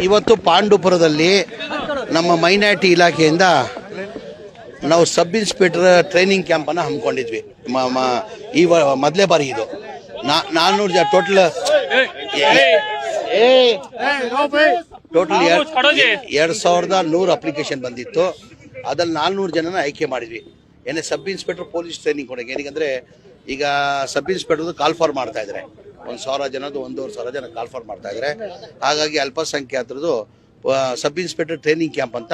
ಇವತ್ತು ಪಾಂಡುಪುರದಲ್ಲಿ ನಮ್ಮ ಮೈನಾರಿಟಿ ಇಲಾಖೆಯಿಂದ ನಾವು ಸಬ್ ಇನ್ಸ್ಪೆಕ್ಟರ್ ಟ್ರೈನಿಂಗ್ ಕ್ಯಾಂಪನ್ನು ಹಮ್ಮಿಕೊಂಡಿದ್ವಿ. ಈ ಮೊದಲೇ ಬಾರಿ ಇದು 400 ಟೋಟಲ್ 2100 ಅಪ್ಲಿಕೇಶನ್ ಬಂದಿತ್ತು. ಅದ್ರಲ್ಲಿ 400 ಜನನ ಆಯ್ಕೆ ಮಾಡಿದ್ವಿ. ಏನೇ ಸಬ್ ಇನ್ಸ್ಪೆಕ್ಟರ್ ಪೊಲೀಸ್ ಟ್ರೈನಿಂಗ್ ಕೊಡೋಕೆ. ಏನಕ್ಕಂದ್ರೆ ಈಗ ಸಬ್ ಇನ್ಸ್ಪೆಕ್ಟರ್ ಕಾಲ್ ಫಾರ್ ಮಾಡ್ತಾ ಇದ್ದಾರೆ. 1,000 ಜನದ್ದು 1,500 ಜನ ಕಾಲ್ ಫಾರ್ ಮಾಡ್ತಾ ಇದ್ದಾರೆ. ಹಾಗಾಗಿ ಅಲ್ಪಸಂಖ್ಯಾತರದು ಸಬ್ ಇನ್ಸ್ಪೆಕ್ಟರ್ ಟ್ರೈನಿಂಗ್ ಕ್ಯಾಂಪ್ ಅಂತ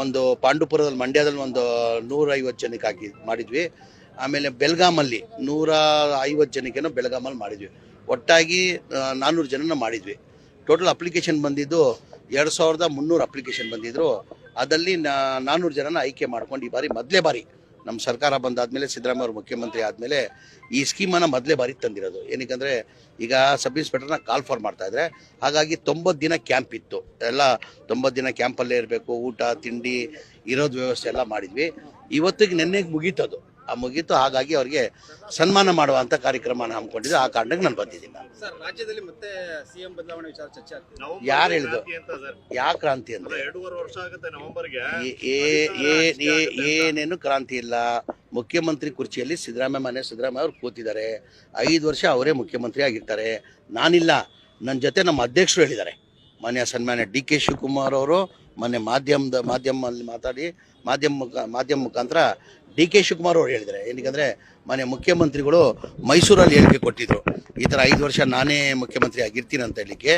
ಒಂದು ಪಾಂಡುಪುರದಲ್ಲಿ, ಮಂಡ್ಯದಲ್ಲಿ ಒಂದು 150 ಜನಕ್ಕೆ ಮಾಡಿದ್ವಿ. ಆಮೇಲೆ ಬೆಲ್ಗಾಮಲ್ಲಿ 150 ಜನಕ್ಕೇನೋ ಬೆಲ್ಗಾಮಲ್ಲಿ ಮಾಡಿದ್ವಿ. ಒಟ್ಟಾಗಿ 400 ಜನನ ಮಾಡಿದ್ವಿ. ಟೋಟಲ್ ಅಪ್ಲಿಕೇಶನ್ ಬಂದಿದ್ದು 2,300 ಅಪ್ಲಿಕೇಶನ್ ಬಂದಿದ್ರು. ಅದರಲ್ಲಿ 400 ಜನನ ಆಯ್ಕೆ ಮಾಡ್ಕೊಂಡು ಈ ಬಾರಿ ಮೊದಲೇ ಬಾರಿ ನಮ್ಮ ಸರ್ಕಾರ ಬಂದಾದ್ಮೇಲೆ, ಸಿದ್ದರಾಮಯ್ಯ ಅವರು ಮುಖ್ಯಮಂತ್ರಿ ಆದಮೇಲೆ ಈ ಸ್ಕೀಮನ್ನು ಮೊದಲೇ ಬಾರಿ ತಂದಿರೋದು. ಏನಕ್ಕಂದರೆ ಈಗ ಸಬ್ ಇನ್ಸ್ಪೆಕ್ಟರ್ನ ಕಾಲ್ ಫಾರ್ ಮಾಡ್ತಾ ಇದ್ದಾರೆ. ಹಾಗಾಗಿ 90 ದಿನ ಕ್ಯಾಂಪ್ ಇತ್ತು. ಎಲ್ಲ 90 ದಿನ ಕ್ಯಾಂಪಲ್ಲೇ ಇರಬೇಕು. ಊಟ ತಿಂಡಿ ಇರೋದು ವ್ಯವಸ್ಥೆ ಎಲ್ಲ ಮಾಡಿದ್ವಿ. ಇವತ್ತಿಗೆ ನೆನ್ನೆಗೆ ಮುಗೀತದು. ಮುಗೀತು. ಹಾಗಾಗಿ ಅವರಿಗೆ ಸನ್ಮಾನ ಮಾಡುವಂಥ ಕಾರ್ಯಕ್ರಮನ ಹಮ್ಮಿಕೊಂಡಿದ್ದು. ಆ ಕಾರಣಕ್ಕೆ ನಾನು ಬಂದಿದ್ದೀನಿ. ರಾಜ್ಯದಲ್ಲಿ ಮತ್ತೆ ಸಿಎಂ ಬದಲಾವಣೆ ವಿಚಾರ ಚರ್ಚೆ ಆಗ್ತದೆ. ಯಾರು ಹೇಳಿದ್ರು? ಯಾವ ಕ್ರಾಂತಿ ಅಂದ್ರೆ 2.5 ವರ್ಷ ಆಗುತ್ತೆ ನವೆಂಬರ್ಗೆ. ಏನೇನು ಕ್ರಾಂತಿ ಇಲ್ಲ. ಮುಖ್ಯಮಂತ್ರಿ ಕುರ್ಚಿಯಲ್ಲಿ ಸಿದ್ದರಾಮಯ್ಯ ಅವರು ಕೂತಿದ್ದಾರೆ. 5 ವರ್ಷ ಅವರೇ ಮುಖ್ಯಮಂತ್ರಿ ಆಗಿರ್ತಾರೆ. ನಾನಿಲ್ಲ, ನನ್ನ ಜೊತೆ ನಮ್ಮ ಅಧ್ಯಕ್ಷರು ಹೇಳಿದ್ದಾರೆ. ಸನ್ಮಾನ್ಯ DK ಶಿವಕುಮಾರ್ ಅವರು ಮೊನ್ನೆ ಮಾಧ್ಯಮದಲ್ಲಿ ಮಾತಾಡಿ ಮಾಧ್ಯಮ ಮುಖಾಂತರ DK ಶಿವಕುಮಾರ್ ಅವರು ಹೇಳಿದ್ದಾರೆ. ಏನಕ್ಕಂದರೆ ಮನೆ ಮುಖ್ಯಮಂತ್ರಿಗಳು ಮೈಸೂರಲ್ಲಿ ಹೇಳಿಕೆ ಕೊಟ್ಟಿದ್ರು, ಈ ಥರ 5 ವರ್ಷ ನಾನೇ ಮುಖ್ಯಮಂತ್ರಿ ಆಗಿರ್ತೀನಿ ಅಂತ ಹೇಳಲಿಕ್ಕೆ.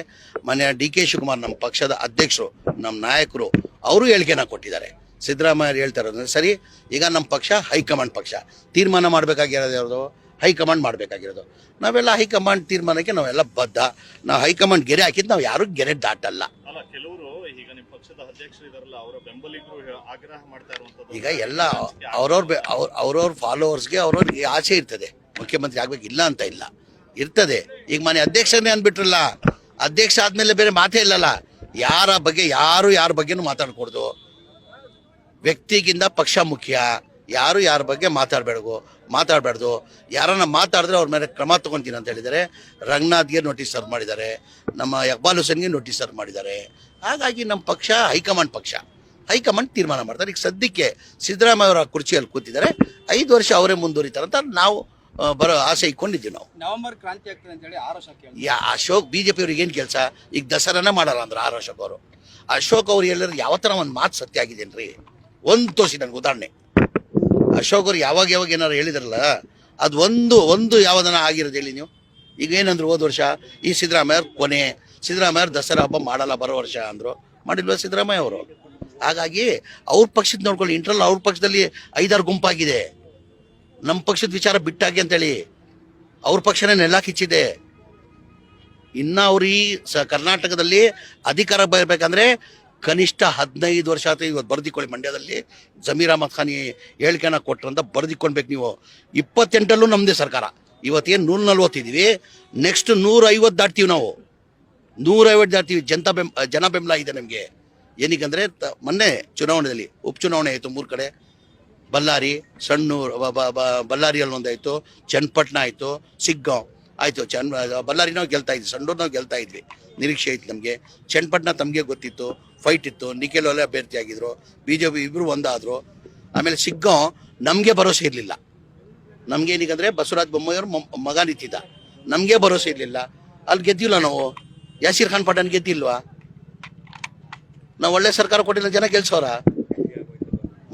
ಮನೆ DK ಶಿವಕುಮಾರ್ ನಮ್ಮ ಪಕ್ಷದ ಅಧ್ಯಕ್ಷರು, ನಮ್ಮ ನಾಯಕರು, ಅವರು ಹೇಳಿಕೆನ ಕೊಟ್ಟಿದ್ದಾರೆ. ಸಿದ್ದರಾಮಯ್ಯ ಹೇಳ್ತಾ ಇರೋದು ಸರಿ. ಈಗ ನಮ್ಮ ಪಕ್ಷ ಹೈಕಮಾಂಡ್ ಪಕ್ಷ, ತೀರ್ಮಾನ ಮಾಡಬೇಕಾಗಿರೋದು ಯಾವುದು? ಹೈಕಮಾಂಡ್ ಮಾಡಬೇಕಾಗಿರೋದು. ನಾವೆಲ್ಲ ಹೈಕಮಾಂಡ್ ತೀರ್ಮಾನಕ್ಕೆ ನಾವೆಲ್ಲ ಬದ್ಧ. ನಾವು ಹೈಕಮಾಂಡ್ ಗೆರೆ ಹಾಕಿದ್ದು ನಾವು ಯಾರು ಗೆರೆ ದಾಟಲ್ಲ. ಈಗ ಎಲ್ಲ ಅವ್ರವ್ರ ಫಾಲೋವರ್ಸ್ಗೆ ಅವ್ರವ್ರಿಗೆ ಆಸೆ ಇರ್ತದೆ, ಮುಖ್ಯಮಂತ್ರಿ ಆಗ್ಬೇಕು ಇಲ್ಲ ಅಂತ ಇಲ್ಲ, ಇರ್ತದೆ. ಈಗ ಮನೆ ಅಧ್ಯಕ್ಷನೇ ಅಂದ್ಬಿಟ್ರಲ್ಲ, ಅಧ್ಯಕ್ಷ ಆದ್ಮೇಲೆ ಬೇರೆ ಮಾತೇ ಇಲ್ಲಲ್ಲ. ಯಾರ ಬಗ್ಗೆನೂ ಮಾತಾಡ್ಕೊಡ್ದು. ವ್ಯಕ್ತಿಗಿಂತ ಪಕ್ಷ ಮುಖ್ಯ. ಯಾರ ಬಗ್ಗೆ ಮಾತಾಡಬಾರ್ದು. ಯಾರನ್ನ ಮಾತಾಡಿದ್ರೆ ಅವ್ರ ಮೇಲೆ ಕ್ರಮ ತಗೊಂತೀನಿ ಅಂತ ಹೇಳಿದ್ದಾರೆ. ರಂಗನಾಥ್ಗೆ ನೋಟಿಸ್ ಸರ್ವ್ ಮಾಡಿದ್ದಾರೆ. ನಮ್ಮ ಇಕ್ಬಾಲ್ ಹುಸೇನ್ಗೆ ನೋಟಿಸ್ ಸರ್ವ್ ಮಾಡಿದ್ದಾರೆ. ಹಾಗಾಗಿ ನಮ್ಮ ಪಕ್ಷ ಹೈಕಮಾಂಡ್ ತೀರ್ಮಾನ ಮಾಡ್ತಾರೆ. ಈಗ ಸದ್ಯಕ್ಕೆ ಸಿದ್ದರಾಮಯ್ಯ ಅವರ ಕುರ್ಚಿಯಲ್ಲಿ ಕೂತಿದ್ದಾರೆ. 5 ವರ್ಷ ಅವರೇ ಮುಂದುವರಿತಾರೆ ಅಂತ ನಾವು ಬರೋ ಆಸೆ ಇಟ್ಕೊಂಡಿದ್ದೀವಿ. ನಾವು ನವೆಂಬರ್ ಕ್ರಾಂತಿ ಆಗ್ತದೆ ಅಂತ ಹೇಳಿ ಅಶೋಕ್ BJP ಅವ್ರಿಗೆ ಏನು ಕೆಲಸ? ಈಗ ದಸರಾನೇ ಮಾಡಲ್ಲ ಅಂದ್ರೆ ಅಶೋಕ್ ಅವರು. ಅಶೋಕ್ ಅವ್ರು ಹೇಳಿದ್ರೆ ಯಾವ ಥರ ಒಂದು ಮಾತು ಸತ್ಯ ಆಗಿದೇನ್ರಿ? ಒಂದು ತೋರಿಸಿ ನನಗೆ ಉದಾಹರಣೆ. ಅಶೋಕ್ ಅವ್ರು ಯಾವಾಗ ಏನಾರು ಹೇಳಿದ್ರಲ್ಲ, ಅದು ಒಂದು ಯಾವುದನ್ನ ಆಗಿರೋದು ಹೇಳಿ ನೀವು. ಈಗ ಏನಂದ್ರು ಹೋದ ವರ್ಷ ಈ ಸಿದ್ದರಾಮಯ್ಯ ದಸರಾ ಹಬ್ಬ ಮಾಡಲ್ಲ ಬರೋ ವರ್ಷ ಅಂದರು. ಮಾಡಿಲ್ವ ಸಿದ್ದರಾಮಯ್ಯ ಅವರು? ಹಾಗಾಗಿ ಅವ್ರ ಪಕ್ಷದ ನೋಡ್ಕೊಳ್ಳಿ. ಇಂಟ್ರಲ್ ಅವ್ರ ಪಕ್ಷದಲ್ಲಿ 5-6 ಗುಂಪಾಗಿದೆ. ನಮ್ಮ ಪಕ್ಷದ ವಿಚಾರ ಬಿಟ್ಟಾಗಿ ಅಂತೇಳಿ ಅವ್ರ ಪಕ್ಷನೇ ನೆಲ್ಲಾಕಿಚ್ಚಿದೆ. ಇನ್ನು ಅವ್ರು ಈ ಕರ್ನಾಟಕದಲ್ಲಿ ಅಧಿಕಾರ ಬರಬೇಕಂದ್ರೆ ಕನಿಷ್ಠ 15 ವರ್ಷ ಆಯ್ತು. ಇವತ್ತು ಬರ್ದಿಕೊಳ್ಳಿ, ಮಂಡ್ಯದಲ್ಲಿ ಜಮೀರ್ ಅಹಮದ್ ಖಾನ್ ಹೇಳಿಕೆನ ಕೊಟ್ರಂತ ಬರ್ದಿಕೊಳ್ಬೇಕು ನೀವು. 28ರಲ್ಲೂ ನಮ್ಮದೇ ಸರ್ಕಾರ. ಇವತ್ತೇನು 140 ಇದ್ದೀವಿ, ನೆಕ್ಸ್ಟ್ 150 ದಾಟ್ತೀವಿ. ನಾವು 150 ದಾಟ್ತೀವಿ. ಜನ ಬೆಂಬಲ ಇದೆ ನಮಗೆ. ಏನಕ್ಕಂದರೆ ಮೊನ್ನೆ ಚುನಾವಣೆಯಲ್ಲಿ ಉಪಚುನಾವಣೆ ಆಯಿತು 3 ಕಡೆ. ಬಳ್ಳಾರಿ, ಸಣ್ಣೂರು, ಬಳ್ಳಾರಿಯಲ್ಲಿ ಒಂದಾಯಿತು, ಚನ್ನಪಟ್ಟಣ ಆಯಿತು, ಸಿಗ್ಗಾಂವ್ ಆಯಿತು. ಬಳ್ಳಾರಿ ನಾವು ಗೆಲ್ತಾ ಇದ್ವಿ, ಸಣ್ಣೂರು ನಾವು ಗೆಲ್ತಾ ಇದ್ವಿ. ನಿರೀಕ್ಷೆ ಇತ್ತು ನಮಗೆ. ಚನ್ನಪಟ್ಟಣ ತಮಗೆ ಗೊತ್ತಿತ್ತು, ಫೈಟ್ ಇತ್ತು. ನಿಖಿಲ್ ಒಲೆ ಅಭ್ಯರ್ಥಿ ಆಗಿದ್ರು, BJP ಇಬ್ಬರು ಒಂದಾದರು. ಆಮೇಲೆ ಸಿಗ್ಗಾಂವ್ ನಮಗೆ ಭರೋಸೆ ಇರಲಿಲ್ಲ. ನಮಗೆ ಏನಕ್ಕಂದರೆ ಬಸವರಾಜ ಬೊಮ್ಮಾಯಿಯವ್ರ ಮಗ ನಿಂತಿದ್ದ, ನಮಗೆ ಭರೋಸೆ ಇರಲಿಲ್ಲ. ಅಲ್ಲಿ ಗೆದ್ದಿಲ್ಲ ನಾವು. ಯಾಸೀರ್ ಖಾನ್ ಪಠಾಣ್ ಗೆದ್ದಿಲ್ವಾ? ನಾವು ಒಳ್ಳೆ ಸರ್ಕಾರ ಕೊಟ್ಟಿಲ್ಲ, ಜನ ಗೆಲ್ಸೋರ.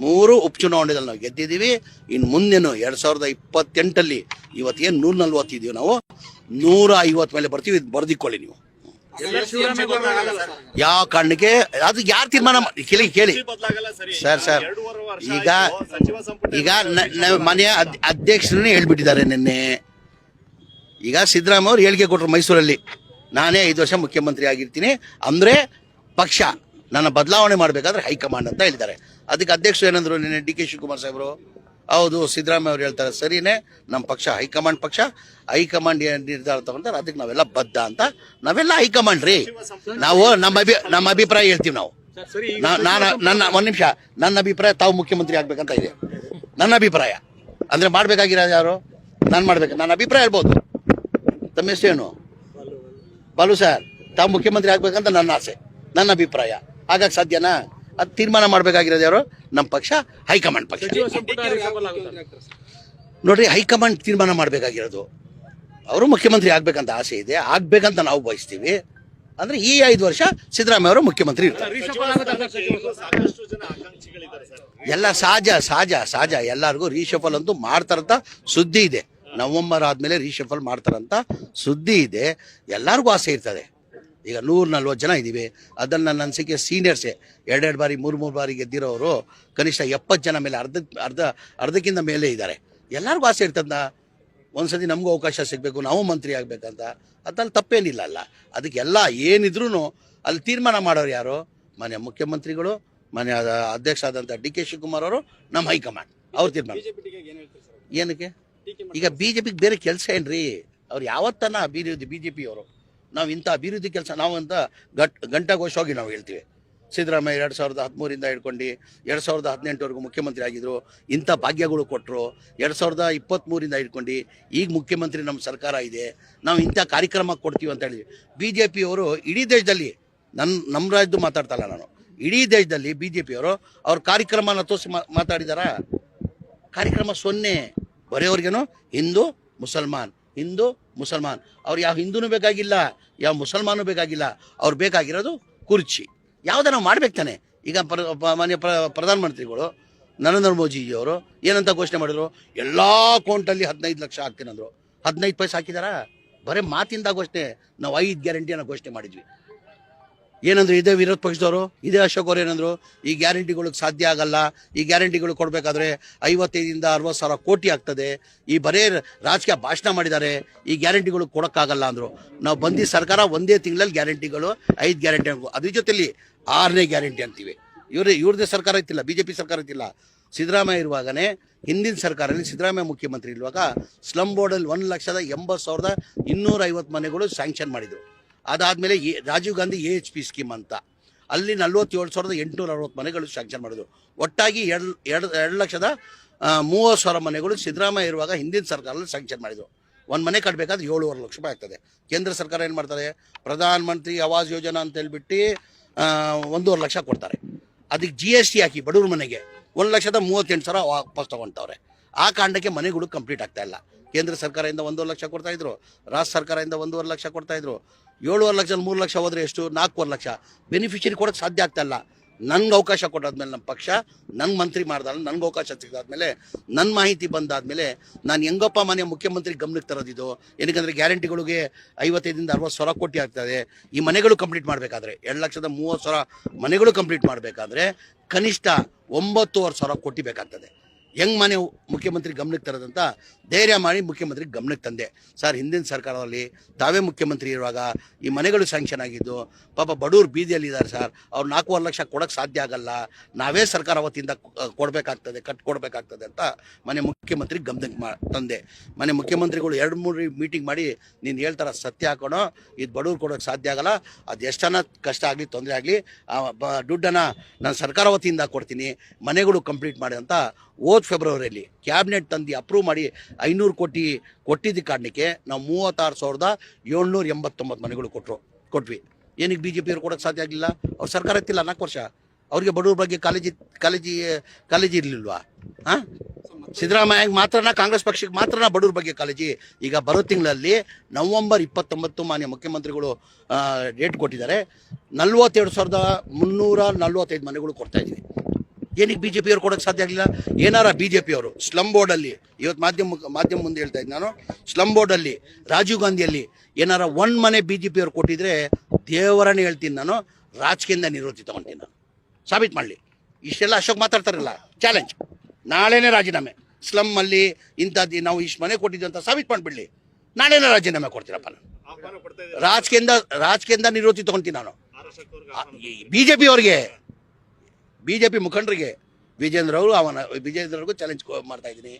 3 ಉಪಚುನಾವಣೆದಲ್ಲಿ ನಾವು ಗೆದ್ದಿದ್ದೀವಿ. ಇನ್ನು ಮುಂದೇನು 2028ಅಲ್ಲಿ ಇವತ್ತೇನು 140 ಇದೀವಿ, ನಾವು 150 ಮೇಲೆ ಬರ್ತೀವಿ. ಬರ್ದಿಕೊಳ್ಳಿ ನೀವು. ಯಾವ ಕಾರಣಕ್ಕೆ ಅದು ಯಾರು ತೀರ್ಮಾನ ಕೇಳಿ ಸರ್. ಈಗ ಮನೆಯ ಅಧ್ಯಕ್ಷರನ್ನೇ ಹೇಳ್ಬಿಟ್ಟಿದ್ದಾರೆ ನಿನ್ನೆ. ಈಗ ಸಿದ್ದರಾಮಯ್ಯ ಅವ್ರು ಹೇಳಿಕೆ ಕೊಟ್ಟರು ಮೈಸೂರಲ್ಲಿ, ನಾನೇ 5 ವರ್ಷ ಮುಖ್ಯಮಂತ್ರಿ ಆಗಿರ್ತೀನಿ ಅಂದರೆ ಪಕ್ಷ ನನ್ನ ಬದಲಾವಣೆ ಮಾಡಬೇಕಾದ್ರೆ ಹೈಕಮಾಂಡ್ ಅಂತ ಹೇಳಿದ್ದಾರೆ. ಅದಕ್ಕೆ ಅಧ್ಯಕ್ಷರು ಏನಂದ್ರು ನಿನ್ನೆ DK ಶಿವಕುಮಾರ್ ಸಾಹೇಬರು? ಹೌದು, ಸಿದ್ದರಾಮಯ್ಯ ಅವ್ರು ಹೇಳ್ತಾರೆ ಸರಿನೇ, ನಮ್ಮ ಪಕ್ಷ ಹೈಕಮಾಂಡ್ ನಿರ್ಧಾರ ತಗೊಂತಾರೆ, ಅದಕ್ಕೆ ನಾವೆಲ್ಲ ಬದ್ಧ ಅಂತ. ನಾವೆಲ್ಲ ಹೈಕಮಾಂಡ್ ರೀ. ನಾವು ನಮ್ಮ ಅಭಿಪ್ರಾಯ ಹೇಳ್ತೀವಿ. ನಾವು ಒಂದು ನಿಮಿಷ, ನನ್ನ ಅಭಿಪ್ರಾಯ ತಾವು ಮುಖ್ಯಮಂತ್ರಿ ಆಗ್ಬೇಕಂತ ಇದೆ. ನನ್ನ ಅಭಿಪ್ರಾಯ ಅಂದರೆ ಮಾಡಬೇಕಾಗಿರೋದು ಯಾರು? ನಾನು ಮಾಡ್ಬೇಕು. ನನ್ನ ಅಭಿಪ್ರಾಯ ಹೇಳ್ಬೋದು. ತಮ್ಮ ಹೆಸರೇನು? ಬಾಲು ಸರ್. ತಾವು ಮುಖ್ಯಮಂತ್ರಿ ಆಗ್ಬೇಕಂತ ನನ್ನ ಆಸೆ, ನನ್ನ ಅಭಿಪ್ರಾಯ. ಹಾಗಾಗಿ ಸಾಧ್ಯನಾ? ಅದು ತೀರ್ಮಾನ ಮಾಡಬೇಕಾಗಿರೋದು ಯಾರು? ನಮ್ಮ ಪಕ್ಷ, ಹೈಕಮಾಂಡ್ ಪಕ್ಷ. ನೋಡ್ರಿ, ಹೈಕಮಾಂಡ್ ತೀರ್ಮಾನ ಮಾಡಬೇಕಾಗಿರೋದು. ಅವರು ಮುಖ್ಯಮಂತ್ರಿ ಆಗ್ಬೇಕಂತ ಆಸೆ ಇದೆ, ಆಗ್ಬೇಕಂತ ನಾವು ಬಯಸ್ತೀವಿ. ಅಂದ್ರೆ ಈ 5 ವರ್ಷ ಸಿದ್ದರಾಮಯ್ಯ ಅವರು ಮುಖ್ಯಮಂತ್ರಿ ಇರ್ತಾರೆ. ಎಲ್ಲ ಸಹಜ ಎಲ್ಲರಿಗೂ ರೀಶಫಲ್ ಅಂತೂ ಮಾಡ್ತಾರಂತ ಸುದ್ದಿ ಇದೆ. ನವೆಂಬರ್ ಆದ್ಮೇಲೆ ರೀಶಫಲ್ ಮಾಡ್ತಾರಂತ ಸುದ್ದಿ ಇದೆ. ಎಲ್ಲರಿಗೂ ಆಸೆ ಇರ್ತದೆ. ಈಗ 140 ಜನ ಇದ್ದೀವಿ. ಅದನ್ನು ನನ್ನ ಅನಿಸಿಕೆ ಸೀನಿಯರ್ಸೇ 2 ಬಾರಿ 3 ಬಾರಿ ಗೆದ್ದಿರೋರು ಕನಿಷ್ಠ 70 ಜನ ಮೇಲೆ ಅರ್ಧಕ್ಕಿಂತ ಮೇಲೆ ಇದ್ದಾರೆ. ಎಲ್ಲರಿಗೂ ಆಸೆ ಇರ್ತದ ಒಂದ್ಸತಿ ನಮಗೂ ಅವಕಾಶ ಸಿಗಬೇಕು, ನಾವು ಮಂತ್ರಿ ಆಗ್ಬೇಕಂತ. ಅದ್ರಲ್ಲಿ ತಪ್ಪೇನಿಲ್ಲ ಅಲ್ಲ. ಅದಕ್ಕೆಲ್ಲ ಏನಿದ್ರು ಅಲ್ಲಿ ತೀರ್ಮಾನ ಮಾಡೋರು ಯಾರು? ಮನೆ ಮುಖ್ಯಮಂತ್ರಿಗಳು, ಮನೆ ಅಧ್ಯಕ್ಷ ಆದಂಥ DK ಶಿವಕುಮಾರ್ ಅವರು, ನಮ್ಮ ಹೈಕಮಾಂಡ್ ಅವ್ರು ತೀರ್ಮಾನ. ಏನಕ್ಕೆ ಈಗ BJಪಿಗೆ ಬೇರೆ ಕೆಲಸ ಏನ್ರಿ? ಅವ್ರು ಯಾವತ್ತನ BJP ಅವರು ನಾವು ಇಂಥ ಅಭಿವೃದ್ಧಿ ಕೆಲಸ ನಾವು ಅಂತ ಗಂಟಾಘೋಷವಾಗಿ ನಾವು ಹೇಳ್ತೀವಿ. ಸಿದ್ದರಾಮಯ್ಯ 2013 ಹಿಡ್ಕೊಂಡು 2018ವರೆಗೂ ಮುಖ್ಯಮಂತ್ರಿ ಆಗಿದ್ರು, ಇಂಥ ಭಾಗ್ಯಗಳು ಕೊಟ್ಟರು. 2023 ಹಿಡ್ಕೊಂಡು ಈಗ ಮುಖ್ಯಮಂತ್ರಿ ನಮ್ಮ ಸರ್ಕಾರ ಇದೆ, ನಾವು ಇಂಥ ಕಾರ್ಯಕ್ರಮ ಕೊಡ್ತೀವಿ ಅಂತ ಹೇಳಿದ್ವಿ. BJಪಿಯವರು ಇಡೀ ದೇಶದಲ್ಲಿ, ನಮ್ಮ ರಾಜ್ಯದ್ದು ಮಾತಾಡ್ತಲ್ಲ ನಾನು, ಇಡೀ ದೇಶದಲ್ಲಿ BJಪಿಯವರು ಅವ್ರ ಕಾರ್ಯಕ್ರಮನ ತೋರಿಸಿ ಮಾತಾಡಿದಾರ? ಕಾರ್ಯಕ್ರಮ 0. ಬರೆಯೋರ್ಗೇನು ಹಿಂದೂ ಮುಸಲ್ಮಾನ್. ಅವ್ರು ಯಾವ ಹಿಂದೂನು ಬೇಕಾಗಿಲ್ಲ, ಯಾವ ಮುಸಲ್ಮಾನು ಬೇಕಾಗಿಲ್ಲ. ಅವ್ರು ಬೇಕಾಗಿರೋದು ಕುರ್ಚಿ. ಯಾವುದೋ ನಾವು ಮಾಡ್ಬೇಕು ತಾನೆ. ಈಗ ಮಾನ್ಯ ಪ್ರಧಾನಮಂತ್ರಿಗಳು ನರೇಂದ್ರ ಮೋದಿಜಿಯವರು ಏನಂತ ಘೋಷಣೆ ಮಾಡಿದ್ರು? ಎಲ್ಲ ಅಕೌಂಟಲ್ಲಿ 15 ಲಕ್ಷ ಹಾಕ್ತೀನಂದ್ರು. 15 ಪೈಸೆ ಹಾಕಿದಾರ? ಬರೀ ಮಾತಿಂದ ಘೋಷಣೆ. ನಾವು 5 ಗ್ಯಾರಂಟಿಯನ್ನು ಘೋಷಣೆ ಮಾಡಿದ್ವಿ. ಏನಂದ್ರು ಇದೇ ವಿರೋಧ ಪಕ್ಷದವರು, ಇದೇ ಅಶೋಕ್ ಅವರು ಏನಂದ್ರು? ಈ ಗ್ಯಾರಂಟಿಗಳಿಗೆ ಸಾಧ್ಯ ಆಗಲ್ಲ, ಈ ಗ್ಯಾರಂಟಿಗಳು ಕೊಡಬೇಕಾದ್ರೆ 55ರಿಂದ 60 ಸಾವಿರ ಕೋಟಿ ಆಗ್ತದೆ, ಈ ಬರೇ ರಾಜಕೀಯ ಭಾಷಣ ಮಾಡಿದ್ದಾರೆ, ಈ ಗ್ಯಾರಂಟಿಗಳು ಕೊಡೋಕ್ಕಾಗಲ್ಲ ಅಂದರು. ನಾವು ಬಂದಿದ್ದ ಸರ್ಕಾರ ಒಂದೇ ತಿಂಗಳಲ್ಲಿ ಗ್ಯಾರಂಟಿಗಳು 5 ಗ್ಯಾರಂಟಿ ಅದ್ರ ಜೊತೆಲಿ 6ನೇ ಗ್ಯಾರಂಟಿ ಅಂತೀವಿ. ಇವ್ರದ್ದೇ ಸರ್ಕಾರ ಇತ್ತಿಲ್ಲ, BJP ಸರ್ಕಾರ ಇತ್ತಿಲ್ಲ. ಸಿದ್ದರಾಮಯ್ಯ ಇರುವಾಗನೇ, ಹಿಂದಿನ ಸರ್ಕಾರದಲ್ಲಿ ಸಿದ್ದರಾಮಯ್ಯ ಮುಖ್ಯಮಂತ್ರಿ ಇರುವಾಗ ಸ್ಲಮ್ ಬೋರ್ಡಲ್ಲಿ 1,80,250 ಮನೆಗಳು ಸ್ಯಾಂಕ್ಷನ್ ಮಾಡಿದರು. ಅದಾದಮೇಲೆ ರಾಜೀವ್ ಗಾಂಧಿ AHP ಸ್ಕೀಮ್ ಅಂತ ಅಲ್ಲಿ 47,860 ಮನೆಗಳು ಸ್ಯಾಂಕ್ಷನ್ ಮಾಡಿದ್ರು. ಒಟ್ಟಾಗಿ 2,30,000 ಮನೆಗಳು ಸಿದ್ದರಾಮಯ್ಯ ಇರುವಾಗ ಹಿಂದಿನ ಸರ್ಕಾರದಲ್ಲಿ ಸ್ಯಾಂಕ್ಷನ್ ಮಾಡಿದ್ರು. ಒಂದು ಮನೆ ಕಟ್ಟಬೇಕಾದ್ರೆ 7.5 ಲಕ್ಷ ರೂಪಾಯಿ ಆಗ್ತದೆ. ಕೇಂದ್ರ ಸರ್ಕಾರ ಏನು ಮಾಡ್ತಾರೆ? ಪ್ರಧಾನ ಮಂತ್ರಿ ಆವಾಸ್ ಯೋಜನಾ ಅಂತ ಹೇಳ್ಬಿಟ್ಟು 1.5 ಲಕ್ಷ ಕೊಡ್ತಾರೆ. ಅದಕ್ಕೆ GST ಹಾಕಿ ಬಡವ್ರ ಮನೆಗೆ 1,38,000 ವಾಪಸ್ ತೊಗೊಳ್ತವ್ರೆ. ಆ ಕಾರಣಕ್ಕೆ ಮನೆಗಳು ಕಂಪ್ಲೀಟ್ ಆಗ್ತಾ ಇಲ್ಲ. ಕೇಂದ್ರ ಸರ್ಕಾರದಿಂದ 1.5 ಲಕ್ಷ ಕೊಡ್ತಾಯಿದ್ರು, ರಾಜ್ಯ ಸರ್ಕಾರದಿಂದ 1.5 ಲಕ್ಷ ಕೊಡ್ತಾಯಿದ್ರು. 7.5 ಲಕ್ಷ 3 ಲಕ್ಷ ಹೋದರೆ ಎಷ್ಟು? 4.5 ಲಕ್ಷ ಬೆನಿಫಿಷರಿ ಕೊಡೋಕ್ಕೆ ಸಾಧ್ಯ ಆಗ್ತಾ ಇಲ್ಲ. ನನಗೆ ಅವಕಾಶ ಕೊಟ್ಟಾದ್ಮೇಲೆ ನಮ್ಮ ಪಕ್ಷ ನನಗೆ ಮಂತ್ರಿ ಮಾಡ್ದಾದ್ಮೇಲೆ, ನನಗೆ ಅವಕಾಶ ಸಿಕ್ಕಾದ್ಮೇಲೆ, ನನ್ನ ಮಾಹಿತಿ ಬಂದಾದ್ಮೇಲೆ ನಾನು ಹೆಂಗಪ್ಪ ಮನೆ ಮುಖ್ಯಮಂತ್ರಿ ಗಮನಕ್ಕೆ ತರೋದಿದ್ದು. ಏನಕ್ಕೆ ಗ್ಯಾರಂಟಿಗಳಿಗೆ 55ರಿಂದ 60 ಸಾವಿರ ಕೋಟಿ ಆಗ್ತದೆ. ಈ ಮನೆಗಳು ಕಂಪ್ಲೀಟ್ ಮಾಡಬೇಕಾದ್ರೆ 2,30,000 ಮನೆಗಳು ಕಂಪ್ಲೀಟ್ ಮಾಡಬೇಕಾದ್ರೆ ಕನಿಷ್ಠ 9.5 ಸಾವಿರ ಕೋಟಿ ಬೇಕಾಗ್ತದೆ. ಹೆಂಗೆ ಮನೆ ಮುಖ್ಯಮಂತ್ರಿ ಗಮನಕ್ಕೆ ತರೋದಂತ ಧೈರ್ಯ ಮಾಡಿ ಮುಖ್ಯಮಂತ್ರಿ ಗಮನಕ್ಕೆ ತಂದೆ. ಸರ್, ಹಿಂದಿನ ಸರ್ಕಾರದಲ್ಲಿ ತಾವೇ ಮುಖ್ಯಮಂತ್ರಿ ಇರುವಾಗ ಈ ಮನೆಗಳು ಸ್ಯಾಂಕ್ಷನ್ ಆಗಿದ್ದು. ಪಾಪ ಬಡವ್ರು ಬೀದಿಯಲ್ಲಿದ್ದಾರೆ ಸರ್, ಅವ್ರು 4.5 ಲಕ್ಷ ಕೊಡೋಕ್ಕೆ ಸಾಧ್ಯ ಆಗಲ್ಲ, ನಾವೇ ಸರ್ಕಾರ ವತಿಯಿಂದ ಕಟ್ಕೊಡ್ಬೇಕಾಗ್ತದೆ ಅಂತ ಮನೆ ಮುಖ್ಯಮಂತ್ರಿ ಗಮನಕ್ಕೆ ತಂದೆ. ಮನೆ ಮುಖ್ಯಮಂತ್ರಿಗಳು 2-3 ಮೀಟಿಂಗ್ ಮಾಡಿ ನೀನು ಹೇಳ್ತಾರ ಸತ್ಯ ಹಾಕೋಣ, ಇದು ಬಡವ್ರು ಕೊಡೋಕ್ಕೆ ಸಾಧ್ಯ ಆಗಲ್ಲ, ಅದು ಎಷ್ಟನ್ನ ಕಷ್ಟ ಆಗಲಿ ತೊಂದರೆ ಆಗಲಿ ದುಡ್ಡನ್ನು ನಾನು ಸರ್ಕಾರ ವತಿಯಿಂದ ಕೊಡ್ತೀನಿ, ಮನೆಗಳು ಕಂಪ್ಲೀಟ್ ಮಾಡಿ ಅಂತ ಫೆಬ್ರವರಿಯಲ್ಲಿ ಕ್ಯಾಬಿನೆಟ್ ತಂದು ಅಪ್ರೂವ್ ಮಾಡಿ 500 ಕೋಟಿ ಕೊಟ್ಟಿದ್ದ ಕಾರಣಕ್ಕೆ ನಾವು 36,789 ಮನೆಗಳು ಕೊಟ್ವಿ. ಏನಕ್ಕೆ BJP ಅವ್ರು ಕೊಡೋಕ್ಕೆ ಸಾಧ್ಯ ಆಗಲಿಲ್ಲ? ಅವ್ರು ಸರ್ಕಾರ ಇತ್ತಿಲ್ಲ 4 ವರ್ಷ. ಅವ್ರಿಗೆ ಬಡವ್ರ ಬಗ್ಗೆ ಕಾಳಜಿ ಇರಲಿಲ್ವಾ? ಹಾಂ, ಸಿದ್ದರಾಮಯ್ಯ ಮಾತ್ರನ, ಕಾಂಗ್ರೆಸ್ ಪಕ್ಷಕ್ಕೆ ಮಾತ್ರನ ಬಡವ್ರ ಬಗ್ಗೆ ಕಾಳಜಿ? ಈಗ ಬರೋ ತಿಂಗಳಲ್ಲಿ ನವೆಂಬರ್ 29 ಮಾನ್ಯ ಮುಖ್ಯಮಂತ್ರಿಗಳು ಡೇಟ್ ಕೊಟ್ಟಿದ್ದಾರೆ. 42,345 ಮನೆಗಳು ಕೊಡ್ತಾ ಇದ್ದೀವಿ. ಏನಕ್ಕೆ BJP ಅವ್ರು ಕೊಡೋಕ್ಕೆ ಸಾಧ್ಯ ಆಗಲಿಲ್ಲ? ಏನಾರ BJP ಅವರು ಸ್ಲಮ್ ಬೋರ್ಡಲ್ಲಿ, ಇವತ್ತು ಮಾಧ್ಯಮ ಮುಂದೆ ಹೇಳ್ತಾ ಇದ್ದೀನಿ ನಾನು, ಸ್ಲಮ್ ಬೋರ್ಡಲ್ಲಿ ರಾಜೀವ್ ಗಾಂಧಿಯಲ್ಲಿ ಏನಾರ 1 ಮನೆ BJP ಅವ್ರು ಕೊಟ್ಟಿದ್ರೆ ದೇವರನ್ನೇ ಹೇಳ್ತೀನಿ ನಾನು, ರಾಜಕೀಯದಿಂದ ನಿವೃತ್ತಿ ತೊಗೊಳ್ತೀನಿ ನಾನು. ಸಾಬೀತು ಮಾಡಲಿ. ಇಷ್ಟೆಲ್ಲ ಅಶೋಕ್ ಮಾತಾಡ್ತಾರಲ್ಲ, ಚಾಲೆಂಜ್, ನಾಳೆನೇ ರಾಜೀನಾಮೆ. ಸ್ಲಮ್ಮಲ್ಲಿ ಇಂಥದ್ದು ನಾವು ಇಷ್ಟು ಮನೆ ಕೊಟ್ಟಿದ್ವಿ ಅಂತ ಸಾಬೀತು ಮಾಡಿಬಿಡಲಿ, ನಾಳೆನೇ ರಾಜೀನಾಮೆ ಕೊಡ್ತೀನಪ್ಪ ನಾನು. ರಾಜಕೀಯದಿಂದ ನಿವೃತ್ತಿ ತೊಗೊಳ್ತೀನಿ ನಾನು. BJP ಮುಖಂಡರಿಗೆ, ವಿಜೇಂದ್ರವ್ರಿಗೂ ಚಾಲೆಂಜ್ ಮಾಡ್ತಾ ಇದ್ದೀನಿ,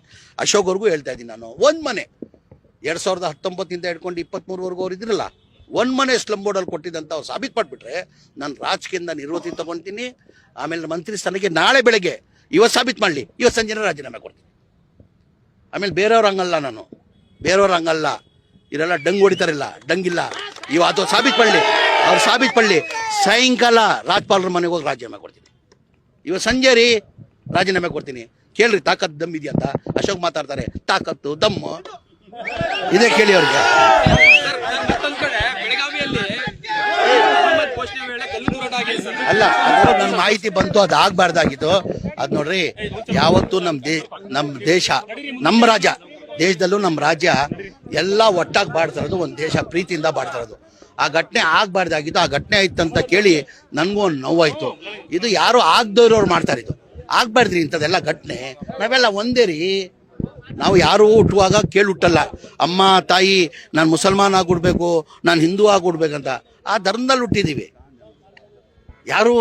ಅಶೋಕ್ ಅವ್ರಿಗೂ ಹೇಳ್ತಾ ಇದ್ದೀನಿ ನಾನು. 1 ಮನೆ 2019 ಹಿಡ್ಕೊಂಡು 23ವರೆಗೂ ಅವ್ರು ಇದ್ರಲ್ಲ, 1 ಮನೆ ಸ್ಲಮ್ ಬೋರ್ಡಲ್ಲಿ ಕೊಟ್ಟಿದ್ದಂತ ಅವ್ರು ಸಾಬೀತು ಮಾಡಿಬಿಟ್ರೆ ನಾನು ರಾಜಕೀಯದಿಂದ ನಿವೃತ್ತಿ ತೊಗೊಳ್ತೀನಿ. ಆಮೇಲೆ ಮಂತ್ರಿ ಸ್ಥಾನಕ್ಕೆ ನಾಳೆ ಬೆಳಗ್ಗೆ, ಇವತ್ತು ಸಾಬೀತು ಮಾಡಲಿ, ಇವತ್ತು ಸಂಜೆನೇ ರಾಜೀನಾಮೆ ಕೊಡ್ತೀನಿ. ಆಮೇಲೆ ಬೇರೆಯವ್ರು ಹಂಗಲ್ಲ, ಇವರೆಲ್ಲ ಡಂಗ್ ಹೊಡಿತಾರಿಲ್ಲ, ಡಂಗಿಲ್ಲ. ಇವತ್ತು ಸಾಬೀತು ಮಾಡಲಿ, ಅವ್ರು ಸಾಬೀತ್ ಪಳ್ಳಿ ಸಾಯಂಕಾಲ ರಾಜ್ಪಾಲರ ಮನೆಗೆ ಹೋಗಿ ರಾಜೀನಾಮೆ ಕೊಡ್ತೀನಿ. ಇವತ್ತು ಸಂಜೆ ರೀ ರಾಜೀನಾಮೆ ಕೊಡ್ತೀನಿ. ಕೇಳ್ರಿ ತಾಕತ್ ದಮ್ ಇದೆಯಂತ. ಅಶೋಕ್ ಮಾತಾಡ್ತಾರೆ ತಾಕತ್ತು ದಮ್ಮು ಇದೇ ಕೇಳಿ ಅವ್ರಿಗೆ. ಮತ್ತೊಂದ್ ಕಡೆ ಬೆಳಗಾವಿಯಲ್ಲಿ ಘೋಷಣೆ ವೇಳೆ ಕಲ್ಲು ತೂರಾಟ ಆಗಿದೆ ಸರ್. ಅಲ್ಲ, ಅದು ನನ್ನ ಮಾಹಿತಿ ಬಂತು, ಅದು ಆಗ್ಬಾರ್ದಾಗಿತ್ತು. ಅದು ನೋಡ್ರಿ, ಯಾವತ್ತು ನಮ್ಮ ದೇಶ, ನಮ್ಮ ರಾಜ್ಯ, ದೇಶದಲ್ಲೂ ನಮ್ಮ ರಾಜ್ಯ ಎಲ್ಲ ಒಟ್ಟಾಗಿ ಬಾಡ್ತಿರೋದು, ಒಂದು ದೇಶ ಪ್ರೀತಿಯಿಂದ ಬಾಡ್ತಿರೋದು. ಆ ಘಟನೆ ಆಗ್ಬಾರ್ದಾಗಿತ್ತು. ಆ ಘಟನೆ ಆಯ್ತು ಅಂತ ಕೇಳಿ ನನಗೂ ಒಂದು ನೋವಾಯ್ತು. ಇದು ಯಾರು ಆಗದವ್ರವ್ರು ಮಾಡ್ತಾರೆ, ಇದು ಆಗ್ಬಾರ್ದ್ರಿ ಇಂಥದ್ದೆಲ್ಲ ಘಟನೆ. ನಾವೆಲ್ಲ ಒಂದೇ ರೀ. ನಾವು ಯಾರೂ ಹುಟ್ಟುವಾಗ ಕೇಳುಟ್ಟಲ್ಲ, ಅಮ್ಮ ತಾಯಿ ನಾನು ಮುಸಲ್ಮಾನ್ ಆಗಿಬಿಡ್ಬೇಕು, ನಾನು ಹಿಂದೂ ಆಗಿಬಿಡ್ಬೇಕಂತ. ಆ ಧರ್ಮದಲ್ಲಿ ಹುಟ್ಟಿದ್ದೀವಿ. ಯಾರೂ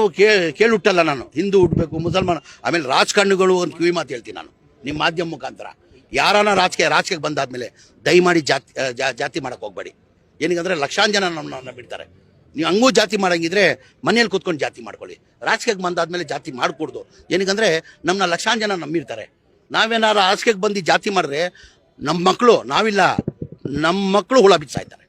ಕೇಳುಟ್ಟಲ್ಲ ನಾನು ಹಿಂದೂ ಹುಟ್ಟಬೇಕು ಮುಸಲ್ಮಾನ. ಆಮೇಲೆ ರಾಜಕಾರಣಿಗಳು ಒಂದು ಕಿವಿ ಮಾತು ಹೇಳ್ತೀನಿ ನಾನು ನಿಮ್ಮ ಮಾಧ್ಯಮ ಮುಖಾಂತರ. ಯಾರನ್ನ ರಾಜಕೀಯಕ್ಕೆ ಬಂದಾದ್ಮೇಲೆ ದಯಮಾಡಿ ಜಾತಿ ಮಾಡಕ್ಕೆ ಹೋಗ್ಬೇಡಿ. ಏನಕ್ಕಂದ್ರೆ ಲಕ್ಷಾಂತರ ಜನ ನಮ್ಮನ್ನ ಬಿಡ್ತಾರೆ. ನೀವು ಹಂಗೂ ಜಾತಿ ಮಾಡಂಗಿದ್ರೆ ಮನೇಲಿ ಕೂತ್ಕೊಂಡು ಜಾತಿ ಮಾಡ್ಕೊಳ್ಳಿ. ರಾಜಕೀಯಕ್ಕೆ ಬಂದಾದ್ಮೇಲೆ ಜಾತಿ ಮಾಡ್ಕೊಡ್ದು. ಏನಕ್ಕಂದ್ರೆ ನಮ್ಮನ್ನ ಲಕ್ಷಾಂತರ ಜನ ನಂಬಿರ್ತಾರೆ. ನಾವೇನಾರು ರಾಜಕೀಯಕ್ಕೆ ಬಂದು ಜಾತಿ ಮಾಡಿದ್ರೆ ನಮ್ಮ ಮಕ್ಕಳು, ನಾವಿಲ್ಲ, ನಮ್ಮ ಮಕ್ಕಳು ಹುಳ ಬಿಚ್ಚಾಯ್ತಾರೆ.